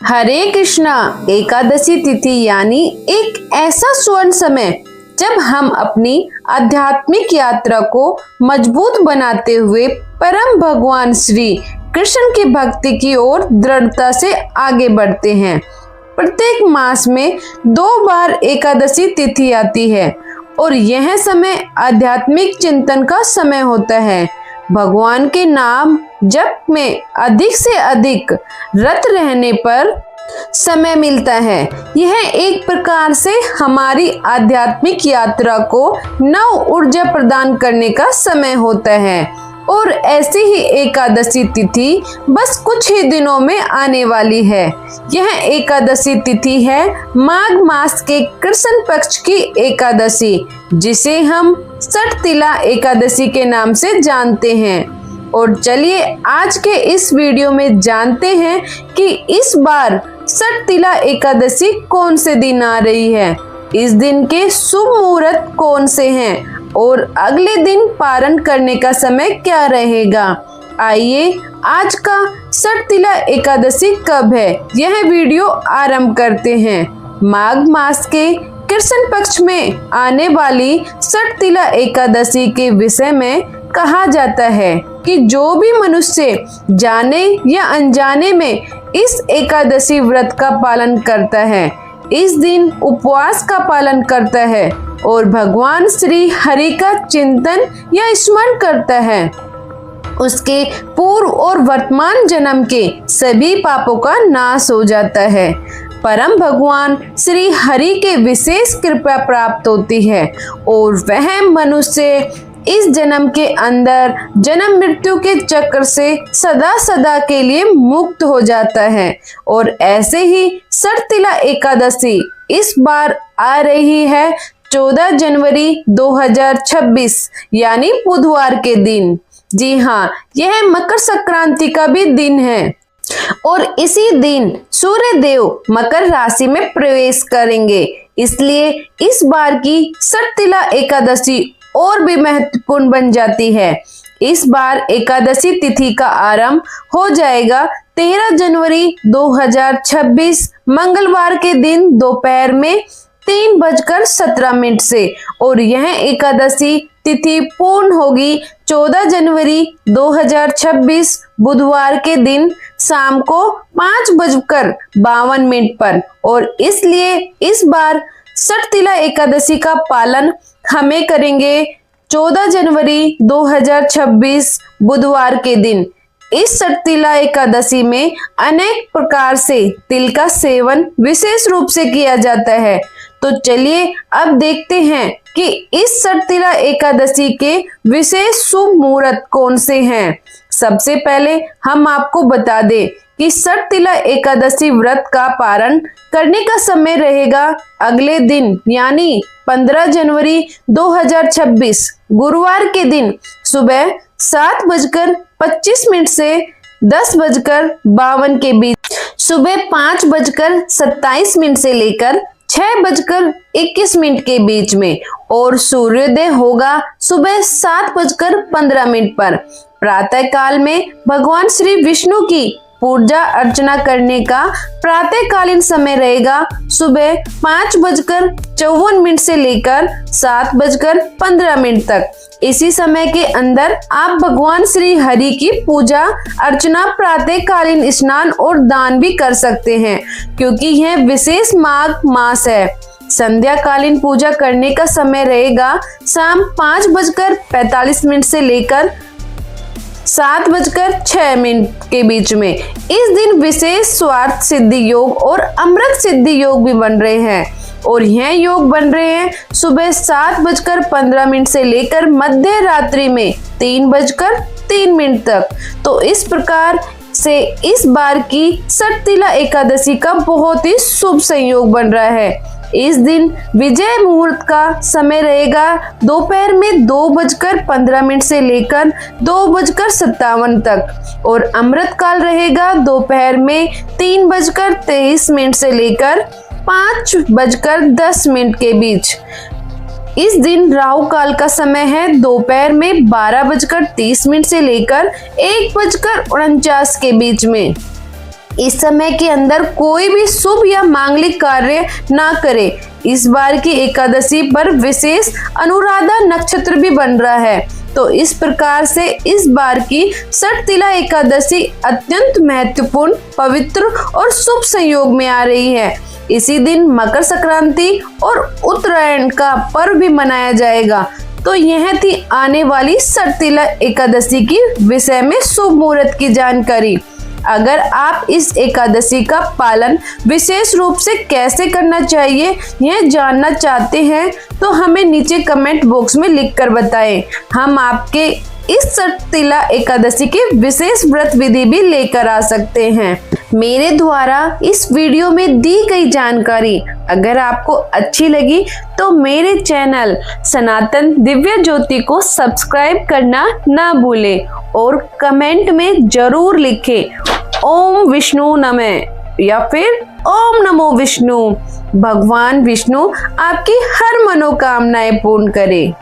हरे कृष्णा एकादशी तिथि यानी एक ऐसा स्वर्ण समय जब हम अपनी आध्यात्मिक यात्रा को मजबूत बनाते हुए परम भगवान श्री कृष्ण की भक्ति की ओर दृढ़ता से आगे बढ़ते हैं। प्रत्येक मास में 2 बार एकादशी तिथि आती है और यह समय आध्यात्मिक चिंतन का समय होता है। भगवान के नाम जप में अधिक से अधिक रत रहने पर समय मिलता है। यह एक प्रकार से हमारी आध्यात्मिक यात्रा को नव ऊर्जा प्रदान करने का समय होता है और ऐसी ही एकादशी तिथि बस कुछ ही दिनों में आने वाली है। यह एकादशी तिथि है माघ मास के कृष्ण पक्ष की एकादशी, जिसे हम सटतिला एकादशी के नाम से जानते हैं। और चलिए आज के इस वीडियो में जानते हैं कि इस बार सटतिला एकादशी कौन से दिन आ रही है, इस दिन के शुभ मुहूर्त कौन से हैं और अगले दिन पारण करने का समय क्या रहेगा। आइए आज का सटतिला एकादशी कब है यह वीडियो आरंभ करते हैं। माघ मास के कृष्ण पक्ष में आने वाली सटतिला एकादशी के विषय में कहा जाता है कि जो भी मनुष्य जाने या अनजाने में इस एकादशी व्रत का पालन करता है, इस दिन उपवास का पालन करता है और भगवान श्री हरि का चिंतन या स्मरण करता है, उसके पूर्व और वर्तमान जन्म के सभी पापों का नाश हो जाता है। परम भगवान श्री हरि के विशेष कृपा प्राप्त होती है और वह मनुष्य इस जन्म के अंदर जन्म मृत्यु के चक्र से सदा सदा के लिए मुक्त हो जाता है। और ऐसे ही सटतिला एकादशी इस बार आ रही है 14 जनवरी 2026 यानी बुधवार के दिन। जी हाँ, यह मकर संक्रांति का भी दिन है और इसी दिन सूर्य देव मकर राशि में प्रवेश करेंगे। इसलिए इस बार की सटतिला एकादशी और भी महत्वपूर्ण बन जाती है। इस बार एकादशी तिथि का आरंभ हो जाएगा 13 जनवरी 2026 मंगलवार के दिन दोपहर में 3:17 से और यह एकादशी तिथि पूर्ण होगी 14 जनवरी 2026 बुधवार के दिन शाम को 5:52 पर। और इसलिए इस बार सटतिला एकादशी का पालन हमें करेंगे 14 जनवरी 2026 बुधवार के दिन। इस सटतिला एकादशी में अनेक प्रकार से तिल का सेवन विशेष रूप से किया जाता है। तो चलिए अब देखते हैं कि इस सटतिला एकादशी के विशेष शुभ मुहूर्त कौन से हैं। सबसे पहले हम आपको बता दें कि सटतिला एकादशी व्रत का पारण करने का समय रहेगा अगले दिन यानी 15 जनवरी 2026 गुरुवार के दिन सुबह 7:25 से 10:52 के बीच, सुबह 5:27 से लेकर 6:21 के बीच में और सूर्योदय होगा सुबह 7:15 पर। प्रातः काल में भगवान श्री विष्णु की पूजा अर्चना करने का प्रातःकालीन समय रहेगा सुबह 5:54 से लेकर 7:15 तक। इसी समय के अंदर आप भगवान श्री हरि की पूजा अर्चना प्रातःकालीन स्नान और दान भी कर सकते हैं, क्योंकि यह विशेष माघ मास है। संध्याकालीन पूजा करने का समय रहेगा शाम 5:45 से लेकर 7:06 के बीच में। इस दिन विशेष स्वार्थ सिद्धि योग और अमृत सिद्धि योग भी बन रहे हैं और यह योग बन रहे हैं सुबह 7:15 से लेकर मध्य रात्रि में 3:03 तक। तो इस प्रकार से इस बार की सटतिला एकादशी का बहुत ही शुभ संयोग बन रहा है। इस दिन विजय मुहूर्त का समय रहेगा दोपहर में 2:15 से लेकर 2:57 तक और अमृत काल रहेगा दोपहर में 3:23 से लेकर 5:10 के बीच। इस दिन राहु काल का समय है दोपहर में 12:30 से लेकर 1:49 के बीच में। इस समय के अंदर कोई भी शुभ या मांगलिक कार्य ना करें। इस बार की एकादशी पर विशेष अनुराधा नक्षत्र भी बन रहा है, तो इस प्रकार से इस बार की षटतिला एकादशी अत्यंत महत्वपूर्ण, पवित्र और शुभ संयोग में आ रही है। इसी दिन मकर संक्रांति और उत्तरायण का पर्व भी मनाया जाएगा। तो यह थी आने वाली षटतिला एकादशी की विषय में शुभ मुहूर्त की जानकारी। अगर आप इस एकादशी का पालन विशेष रूप से कैसे करना चाहिए यह जानना चाहते हैं तो हमें नीचे कमेंट बॉक्स में लिखकर बताएं। हम आपके इस षटतिला एकादशी के विशेष व्रत विधि भी लेकर आ सकते हैं। मेरे द्वारा इस वीडियो में दी गई जानकारी अगर आपको अच्छी लगी तो मेरे चैनल सनातन दिव्य ज्योति को सब्सक्राइब करना ना भूलें और कमेंट में जरूर लिखें ओम विष्णु नमः या फिर ओम नमो विष्णु। भगवान विष्णु आपकी हर मनोकामनाएं पूर्ण करे।